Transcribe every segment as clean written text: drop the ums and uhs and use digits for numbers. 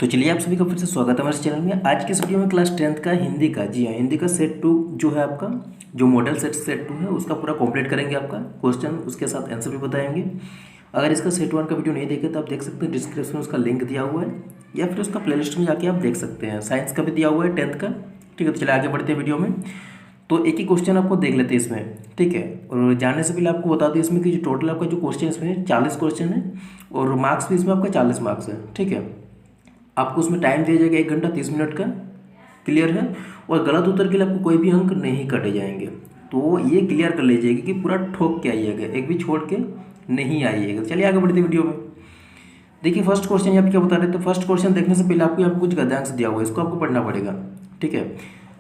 तो चलिए आप सभी का फिर से स्वागत है हमारे चैनल में। आज के इस वीडियो में क्लास 10th का हिंदी का, जी हाँ, हिंदी का सेट 2 जो है आपका, जो मॉडल सेट 2 है उसका पूरा कंप्लीट करेंगे। आपका क्वेश्चन उसके साथ आंसर भी बताएंगे। अगर इसका सेट 1 का वीडियो नहीं देखे तो आप देख सकते हैं, डिस्क्रिप्शन में उसका लिंक दिया हुआ है, या फिर उसका प्लेलिस्ट में जाके आप देख सकते हैं। साइंस का भी दिया हुआ है 10th का। ठीक है, तो चलिए आगे बढ़ते हैं वीडियो में। तो एक ही क्वेश्चन आपको देख लेते हैं इसमें, ठीक है। और जानने से पहले आपको बता दें इसमें कि जो टोटल आपका जो क्वेश्चन इसमें 40 क्वेश्चन है, और मार्क्स भी इसमें आपका 40 मार्क्स है। ठीक है, आपको उसमें टाइम दिया जाएगा 1 घंटा 30 मिनट का, क्लियर है। और गलत उत्तर के लिए आपको कोई भी अंक नहीं कटे जाएंगे। तो ये क्लियर कर लीजिएगा कि पूरा ठोक के आइएगा, एक भी छोड़ के नहीं आइएगा। चलिए आगे बढ़ते वीडियो में। देखिए फर्स्ट क्वेश्चन यहाँ पे क्या बता रहे थे। फर्स्ट क्वेश्चन देखने से पहले आपको यहाँ पे कुछ गद्यांश दिया हुआ है, इसको आपको पढ़ना पड़ेगा। ठीक है,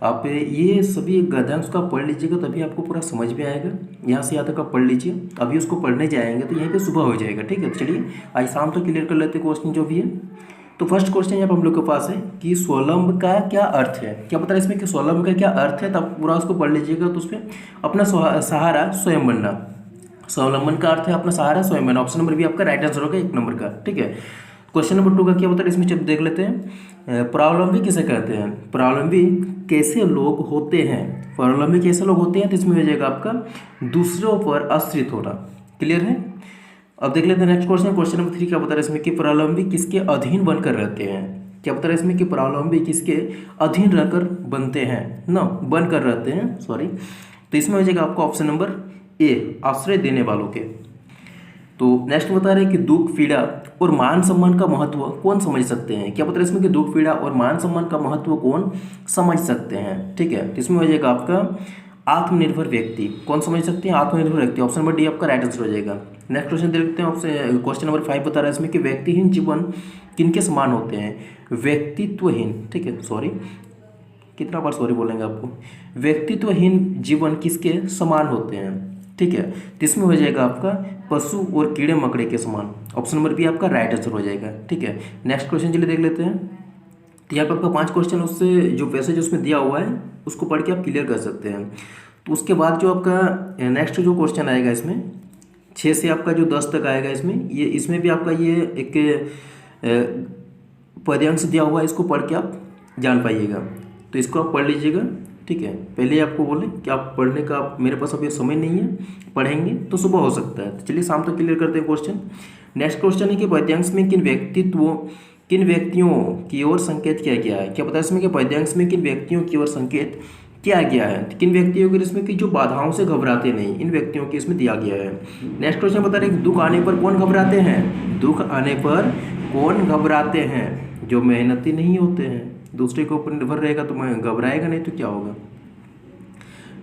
आप ये सभी गद्यांश को आप पढ़ लीजिएगा, तभी आपको पूरा समझ में आएगा। यहाँ से यहाँ तक आप पढ़ लीजिए, अभी उसको पढ़ने जाएंगे तो यहीं पे सुबह हो जाएगा। ठीक है, तो चलिए आज शाम तक क्लियर कर लेते हैं क्वेश्चन जो भी है। तो फर्स्ट क्वेश्चन यहाँ पर हम लोग के पास है कि स्वलंब का क्या अर्थ है। क्या पता है इसमें कि स्वलंब का क्या अर्थ है, तब पूरा उसको पढ़ लीजिएगा। तो उसमें अपना सहारा स्वयं बनना, स्वावलंबन का अर्थ है अपना सहारा स्वयं बनना। ऑप्शन नंबर भी आपका राइट आंसर होगा 1 नंबर का। ठीक है, क्वेश्चन नंबर 2 का क्या बता रहे इसमें, जब देख लेते हैं। परावलंबी किसे कहते हैं, परावलंबी कैसे लोग होते हैं। परावलंबी कैसे लोग होते हैं, तो इसमें हो जाएगा आपका दूसरों पर आश्रित होना। क्लियर है। अब देख लेते हैं नेक्स्ट क्वेश्चन। क्वेश्चन नंबर 3 क्या बता रहे हैं इसमें कि परावलंबी किसके अधीन बनकर रहते हैं। क्या बता रहे हैं इसमें कि परावलंबी किसके अधीन रहकर बनते हैं, ना बनकर रहते हैं, सॉरी। तो इसमें हो जाएगा आपका ऑप्शन नंबर ए, आश्रय देने वालों के। तो नेक्स्ट बता रहे हैं कि दुख पीड़ा और मान सम्मान का महत्व कौन समझ सकते हैं। क्या बता रहे हैं इसमें कि दुख पीड़ा और मान सम्मान का महत्व कौन समझ सकते हैं। ठीक है, तो इसमें हो जाएगा आपका आत्मनिर्भर व्यक्ति। कौन समझ सकते हैं, आत्मनिर्भर व्यक्ति। ऑप्शन नंबर डी आपका राइट आंसर हो जाएगा। नेक्स्ट क्वेश्चन देखते हैं आपसे। क्वेश्चन नंबर 5 बता रहा है इसमें कि व्यक्तिहीन जीवन किनके समान होते हैं। व्यक्तित्वहीन, ठीक है, सॉरी कितना बार सॉरी बोलेंगे आपको। व्यक्तित्वहीन जीवन किसके समान होते हैं। ठीक है, तो इसमें हो जाएगा आपका पशु और कीड़े मकड़े के समान। ऑप्शन नंबर बी आपका राइट आंसर हो जाएगा। ठीक है, नेक्स्ट क्वेश्चन चलिए देख लेते हैं। तो यहाँ पे आपका 5 क्वेश्चन, उससे जो पैसेज उसमें दिया हुआ है उसको पढ़ के आप क्लियर कर सकते हैं। तो उसके बाद जो आपका नेक्स्ट जो क्वेश्चन आएगा इसमें 6 से आपका जो 10 तक आएगा इसमें, ये इसमें भी आपका ये एक पद्यांश दिया हुआ है, इसको पढ़ के आप जान पाइएगा। तो इसको आप पढ़ लीजिएगा। ठीक है, पहले ही आपको बोले कि आप पढ़ने का मेरे पास अभी समय नहीं है, पढ़ेंगे तो सुबह हो सकता है। तो चलिए शाम तक क्लियर करते हैं क्वेश्चन। नेक्स्ट क्वेश्चन है कि पद्यांश में किन व्यक्तियों की ओर संकेत किया गया है। क्या पता है इसमें कि पद्यांश में किन व्यक्तियों की ओर संकेत किया गया है। किन व्यक्तियों के इसमें कि जो बाधाओं से घबराते नहीं, इन व्यक्तियों के इसमें दिया गया है। नेक्स्ट क्वेश्चन बता रहे दुख आने पर कौन घबराते हैं। दुख आने पर कौन घबराते हैं, जो मेहनती नहीं होते हैं। दूसरे के ऊपर निर्भर रहेगा तो मैं घबराएगा नहीं तो क्या होगा।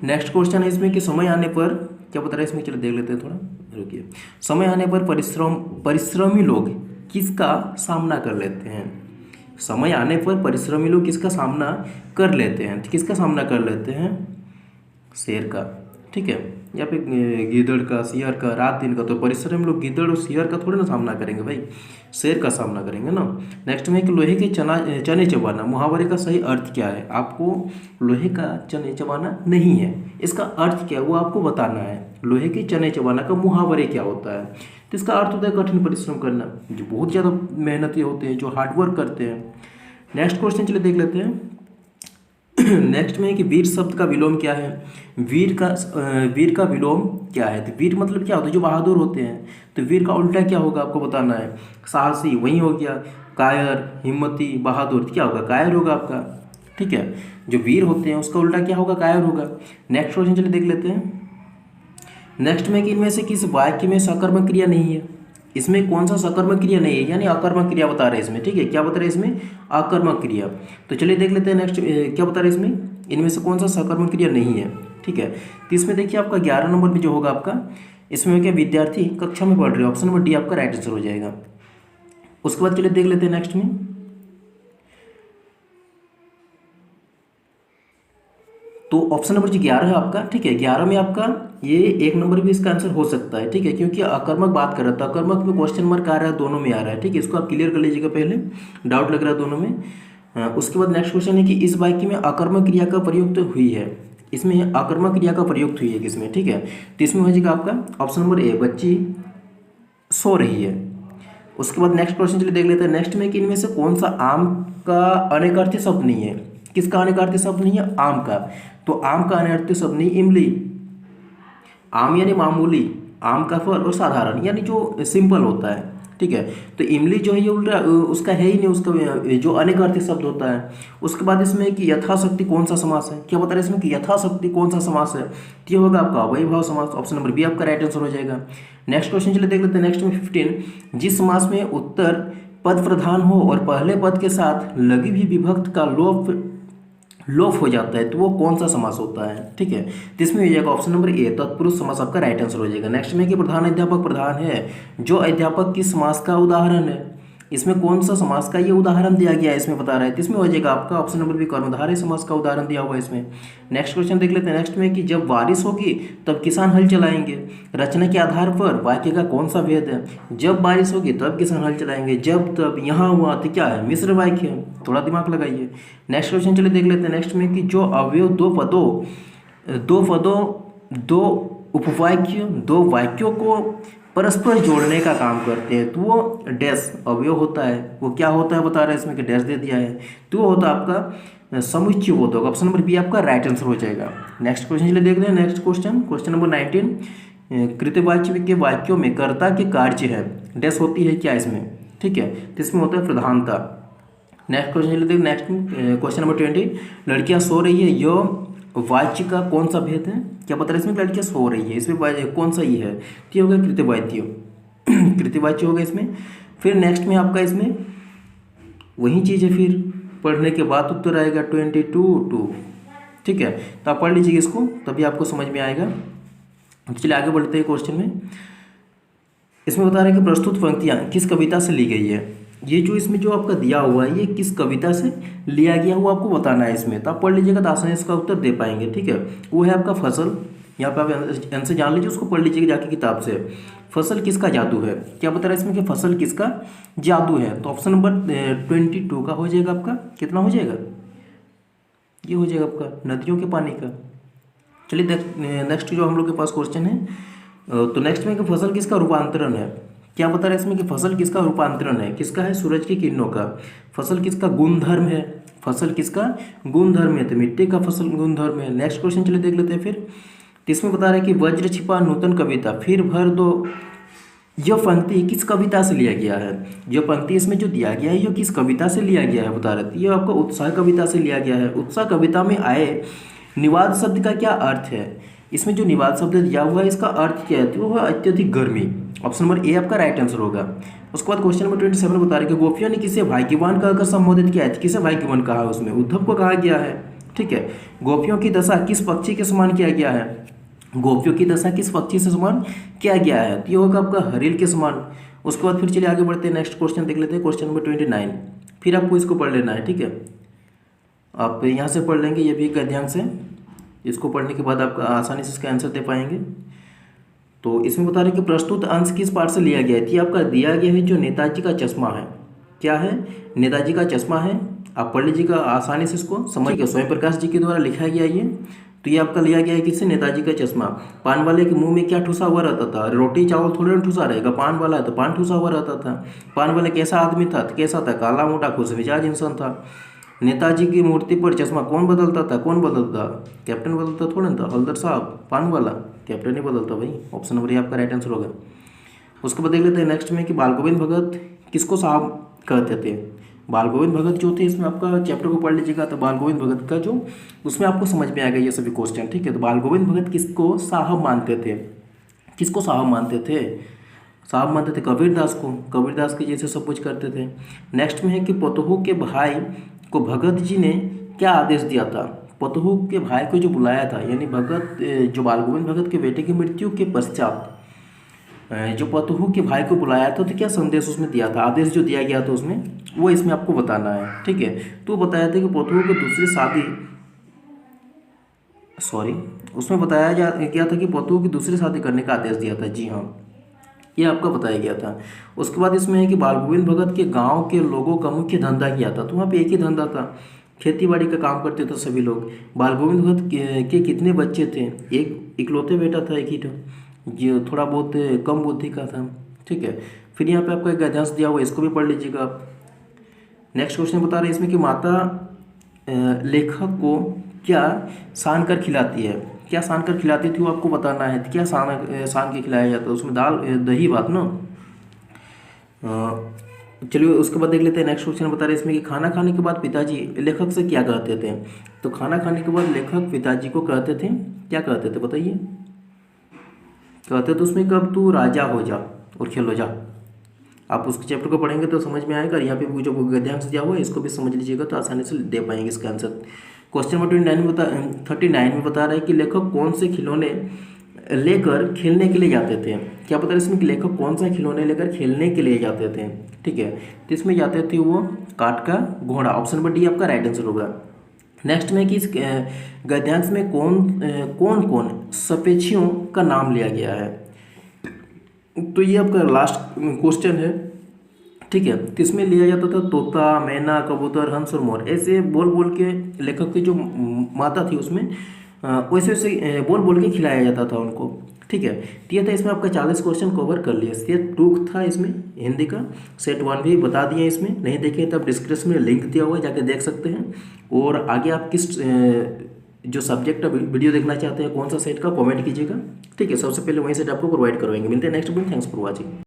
नेक्स्ट क्वेश्चन है इसमें कि समय आने पर क्या बता रहा है इसमें, चलो देख लेते हैं थोड़ा, रुकिए। समय आने पर परिश्रमी लोग किसका सामना कर लेते हैं। समय आने पर परिश्रमी लोग किसका सामना कर लेते हैं, तो किसका सामना कर लेते हैं, शेर का। ठीक है, या फिर गीदड़ का, शेर का, रात दिन का। तो परिश्रमी लोग गीदड़ और शेर का थोड़े ना सामना करेंगे भाई, शेर का सामना करेंगे ना। नेक्स्ट में कि लोहे के चने चबाना, मुहावरे का सही अर्थ क्या है। आपको लोहे का चने चबाना नहीं है, इसका अर्थ क्या है वो आपको बताना है। लोहे के चने चबाना का मुहावरे क्या होता है, तो इसका अर्थ होता है कठिन परिश्रम करना, जो बहुत ज़्यादा मेहनती होते हैं, जो हार्डवर्क करते हैं। नेक्स्ट क्वेश्चन चलिए देख लेते हैं। नेक्स्ट में कि वीर शब्द का विलोम क्या है। वीर का विलोम क्या है। तो वीर मतलब क्या होता है, जो बहादुर होते हैं। तो वीर का उल्टा क्या होगा आपको बताना है। साहसी वही हो गया, कायर, हिम्मती, बहादुर क्या होगा, कायर होगा आपका। ठीक है, जो वीर होते हैं उसका उल्टा क्या होगा, कायर होगा। नेक्स्ट क्वेश्चन चलिए देख लेते हैं। नेक्स्ट में कि इनमें से किस वाक्य में सकर्मक क्रिया नहीं है। इसमें कौन सा सकर्मक क्रिया नहीं है, यानी अकर्मक क्रिया बता रहे हैं इसमें। ठीक है, क्या बता रहे हैं इसमें, अकर्मक क्रिया। तो चलिए देख लेते हैं नेक्स्ट क्या बता रहे हैं इसमें, इनमें से कौन सा सकर्मक क्रिया नहीं है। ठीक है, तो इसमें देखिए आपका 11 नंबर में जो होगा आपका, इसमें क्या विद्यार्थी कक्षा में पढ़ रहे हो। ऑप्शन नंबर डी आपका राइट आंसर हो जाएगा। उसके बाद चलिए देख लेते हैं नेक्स्ट में। तो ऑप्शन नंबर जो 11 है आपका, ठीक है, 11 में आपका ये 1 नंबर भी इसका आंसर हो सकता है। ठीक है, क्योंकि अकर्मक बात कर रहा था, अकर्मक में क्वेश्चन मार्क आ रहा है, दोनों में आ रहा है। ठीक है, इसको आप क्लियर कर लीजिएगा, पहले डाउट लग रहा है दोनों में। उसके बाद नेक्स्ट क्वेश्चन है कि इस वाक्य में अकर्मक क्रिया का प्रयुक्त हुई है। इसमें अकर्मक क्रिया का प्रयुक्त हुई है किसमें। ठीक है, तो इसमें हो जाएगा आपका ऑप्शन नंबर ए, बच्ची सो रही है। उसके बाद नेक्स्ट क्वेश्चन चलिए देख लेते हैं। नेक्स्ट में कि इनमें से कौन सा आम का अनेकार्थी शब्द नहीं है? किसका अनेकार्थी शब्द नहीं है? आम का। तो आम का अनेकार्थी शब्द नहीं इमली। आम यानी मामूली, आम का फल, और साधारण यानी जो सिंपल होता है, ठीक है। तो इमली जो है ये उल्टा उसका है ही नहीं, उसका जो अनेकार्थी शब्द होता है। उसके बाद इसमें कि यथाशक्ति कौन सा समास है? क्या बता रहे हैं इसमें कि यथाशक्ति कौन सा समास है? तो ये होगा आपका अव्ययीभाव समास। ऑप्शन नंबर बी आपका राइट आंसर हो जाएगा। नेक्स्ट क्वेश्चन चलिए देख लेते हैं। नेक्स्ट में 15, जिस समास में उत्तर पद प्रधान हो और पहले पद के साथ लगी हुई विभक्त का लोप हो जाता है, तो वो कौन सा समास होता है? ठीक है, तो इसमें हो जाएगा ऑप्शन नंबर ए, तत्पुरुष समास आपका राइट आंसर हो जाएगा। नेक्स्ट में कि प्रधान अध्यापक प्रधान है, जो अध्यापक किस समास का उदाहरण है? इसमें कौन सा समास का ये उदाहरण दिया गया है इसमें बता रहा है, तो इसमें हो जाएगा आपका ऑप्शन नंबर बी, कर्मधारय समास का उदाहरण दिया हुआ है इसमें। नेक्स्ट क्वेश्चन देख लेते हैं। नेक्स्ट में कि जब बारिश होगी तब किसान हल चलाएंगे, रचना के आधार पर वाक्य का कौन सा भेद है? जब बारिश होगी तब किसान हल चलाएंगे, जब तब यहाँ हुआ तो क्या है? मिश्र वाक्य है, थोड़ा दिमाग लगाइए। नेक्स्ट क्वेश्चन चलिए देख लेते हैं। नेक्स्ट में कि जो अवयव दो उपवाक्य दो वाक्यों को परस्पर जोड़ने का काम करते हैं, तो वो डैश अवयव होता है। वो क्या होता है बता रहा है इसमें कि डैश दे दिया है, तो वो होता है आपका समुच्चय बोधक। ऑप्शन नंबर बी आपका राइट आंसर हो जाएगा। नेक्स्ट क्वेश्चन चलिए देख रहे हैं। नेक्स्ट क्वेश्चन नंबर 19, कृतवाच्य के वाक्यों में कर्ता के कार्य है डैश होती है क्या इसमें? ठीक है, तो इसमें होता है प्रधानता। नेक्स्ट क्वेश्चन चलिए देख। नेक्स्ट क्वेश्चन नंबर 20, लड़कियां सो रही है, यो वाच्य का कौन सा भेद है? क्या बता रहे हैं इसमें? लड़कियां सो रही है, इसमें कौन सा ये है? तो ये होगा कृतवाच्य। कृतवाच्य होगा इसमें। फिर नेक्स्ट में आपका इसमें वही चीज़ है, फिर पढ़ने के बाद उत्तर आएगा 22 ठीक है, तो आप पढ़ लीजिए इसको, तभी आपको समझ में आएगा। चलिए आगे बढ़ते हैं क्वेश्चन में। इसमें बता रहे हैं कि प्रस्तुत पंक्तियाँ किस कविता से ली गई है? ये जो इसमें जो आपका दिया हुआ है ये किस कविता से लिया गया हुआ आपको बताना है इसमें, तो आप पढ़ लीजिएगा तो आसानी से इसका उत्तर दे पाएंगे। ठीक है, वो है आपका फसल। यहाँ पे आप आंसर जान लीजिए, उसको पढ़ लीजिएगा जाके किताब से। फसल किसका जादू है? क्या बता रहा है इसमें कि फसल किसका जादू है? तो ऑप्शन नंबर 22 का हो जाएगा आपका। कितना हो जाएगा? ये हो जाएगा आपका नदियों के पानी का। चलिए नेक्स्ट जो हम लोग के पास क्वेश्चन है, तो नेक्स्ट में कि फसल किसका रूपांतरण है? क्या बता रहे हैं इसमें कि फसल किसका रूपांतरण है? किसका है? सूरज की किरणों का। फसल किसका गुणधर्म है? फसल किसका गुणधर्म है? तो मिट्टी का फसल गुणधर्म है। नेक्स्ट क्वेश्चन चलिए देख लेते हैं फिर। तो इसमें बता रहे हैं कि वज्र छिपा नूतन कविता फिर भर दो, यह पंक्ति किस कविता से लिया गया है? जो पंक्ति इसमें जो दिया गया है ये किस कविता से लिया गया है बता रहे थे? ये आपको उत्साह कविता से लिया गया है। उत्साह कविता में आए निवाद शब्द का क्या अर्थ है? इसमें जो निवाद शब्द दिया हुआ है इसका अर्थ क्या है? तो वो है अत्यधिक गर्मी। ऑप्शन नंबर ए आपका राइट आंसर होगा। उसके बाद क्वेश्चन नंबर 27 बता रहे कि गोपियों ने किसे भाग्यवान कहकर संबोधित किया है? किसे भाग्यवान कहा? उसमें उद्धव को कहा गया है। ठीक है, गोपियों की दशा किस पक्षी के समान किया गया है? गोपियों की दशा किस पक्षी से समान किया गया है? तो ये होगा आपका हरिल के समान। उसके बाद फिर चलिए आगे बढ़ते हैं, नेक्स्ट क्वेश्चन देख लेते हैं। क्वेश्चन नंबर 29, फिर आपको इसको पढ़ लेना है। ठीक है, आप यहाँ से पढ़ लेंगे, ये भी एक ध्यान से। इसको पढ़ने के बाद आप आसानी से इसका आंसर दे पाएंगे। तो इसमें बता रहे कि प्रस्तुत अंश किस पाठ से लिया गया है? ये आपका दिया गया है जो नेताजी का चश्मा है। क्या है? नेताजी का चश्मा है। आप पढ़ लीजिएगा आसानी से इसको समझिएगा। स्वयं प्रकाश जी के द्वारा लिखा गया ये। तो ये आपका लिया गया है किससे? नेताजी का चश्मा। पान वाले के मुंह में क्या ठुसा हुआ रहता था? रोटी चावल थोड़े ना ठुसा रहेगा, पान वाला है तो पान ठुसा हुआ रहता था। पान वाले कैसा आदमी था? तो कैसा था? काला मोटा खुश मिजाज इंसान था। नेताजी की मूर्ति पर चश्मा कौन बदलता था? कौन बदलता? कैप्टन बदलता थोड़ा ना था, हल्दर साहब। पान वाला कैप्टन ही बदलता भाई। ऑप्शन नंबर ए आपका राइट आंसर होगा। उसके बाद देख लेते हैं नेक्स्ट में कि बाल गोविंद भगत किसको साहब कहते थे? बाल गोविंद भगत जो थे, इसमें आपका चैप्टर को पढ़ लीजिएगा तो बाल गोविंद भगत का जो उसमें आपको समझ में आएगा ये सभी क्वेश्चन। ठीक है, तो बाल गोविंद भगत किसको साहब मानते थे? किसको साहब मानते थे? साहब मानते थे कबीरदास को। कबीरदास के जैसे सब कुछ करते थे। नेक्स्ट में है कि पतोहू के भाई को भगत जी ने क्या आदेश दिया था? पतोहू के भाई को जो बुलाया था, यानी भगत जो बाल गोविंद भगत के बेटे की मृत्यु के पश्चात जो पतोहू के भाई को बुलाया था, तो क्या संदेश उसमें दिया था? आदेश जो दिया गया था उसमें, वो इसमें आपको बताना है। ठीक है, तो बताया था कि पतोहू को दूसरी शादी उसमें बताया गया था कि पतोहू की दूसरी शादी करने का आदेश दिया था। जी हाँ, ये आपका बताया गया था। उसके बाद इसमें है कि बाल गोविंद भगत के गांव के लोगों का मुख्य धंधा किया था, तो वहाँ पे एक ही धंधा था, खेती बाड़ी का काम करते थे सभी लोग। बाल गोविंद भगत के कितने बच्चे थे? एक इकलौते बेटा था, एक ही था, जो थोड़ा बहुत कम बुद्धि का था। ठीक है, फिर यहाँ पे आपका एक गद्यांश दिया हुआ है, इसको भी पढ़ लीजिएगा आप। नेक्स्ट क्वेश्चन बता रहे हैं इसमें कि माता लेखक को क्या सान कर खिलाती है, क्या सान कर खिलाती थी वो आपको बताना है। क्या सान के खिलाया जाता है, उसमें दाल दही भात ना। चलिए उसके बाद देख लेते हैं। नेक्स्ट क्वेश्चन बता रहे हैं इसमें कि खाना खाने के बाद पिताजी लेखक से क्या कहते थे। तो खाना खाने के बाद लेखक पिताजी को कहते थे, क्या कहते थे बताइए। कहते थे उसमें कि अब तू राजा हो जा और खेलो जा। आप उस चैप्टर को पढ़ेंगे तो समझ में आएगा। यहाँ पे जो गद्यांश दिया हुआ है इसको भी समझ लीजिएगा तो आसानी से दे पाएंगे इसका आंसर। क्वेश्चन नंबर 39 में बता रहा है कि लेखक कौन से खिलौने लेकर खेलने के लिए जाते थे। क्या पता है इसमें कि लेखक कौन सा खिलौने लेकर खेलने के लिए जाते थे। ठीक है, तो इसमें जाते थे वो काठ का घोड़ा। ऑप्शन नंबर डी आपका राइट आंसर होगा। नेक्स्ट में कि इस गद्यांश में कौन कौन सपेक्षियों का नाम लिया गया है। तो ये आपका लास्ट क्वेश्चन है। ठीक है, तो इसमें लिया जाता था तोता, मैना, कबूतर, हंस और मोर। ऐसे बोल बोल के लेखक की जो माता थी उसमें वैसे वैसे बोल बोल के खिलाया जाता था उनको। ठीक है, तो ये था इसमें आपका 40 क्वेश्चन कवर कर लिया। सेट 2 था इसमें हिंदी का, सेट 1 भी बता दिए। इसमें नहीं देखे तो आप डिस्क्रिप्शन में लिंक दिया हुआ है, जाके देख सकते हैं। और आगे आप किस जो सब्जेक्ट वीडियो देखना चाहते हैं, कौन सा सेट का, कमेंट कीजिएगा। ठीक है, सबसे पहले वही सेट आपको प्रोवाइड करवाएंगे। मिलते हैं next video. Thanks for watching.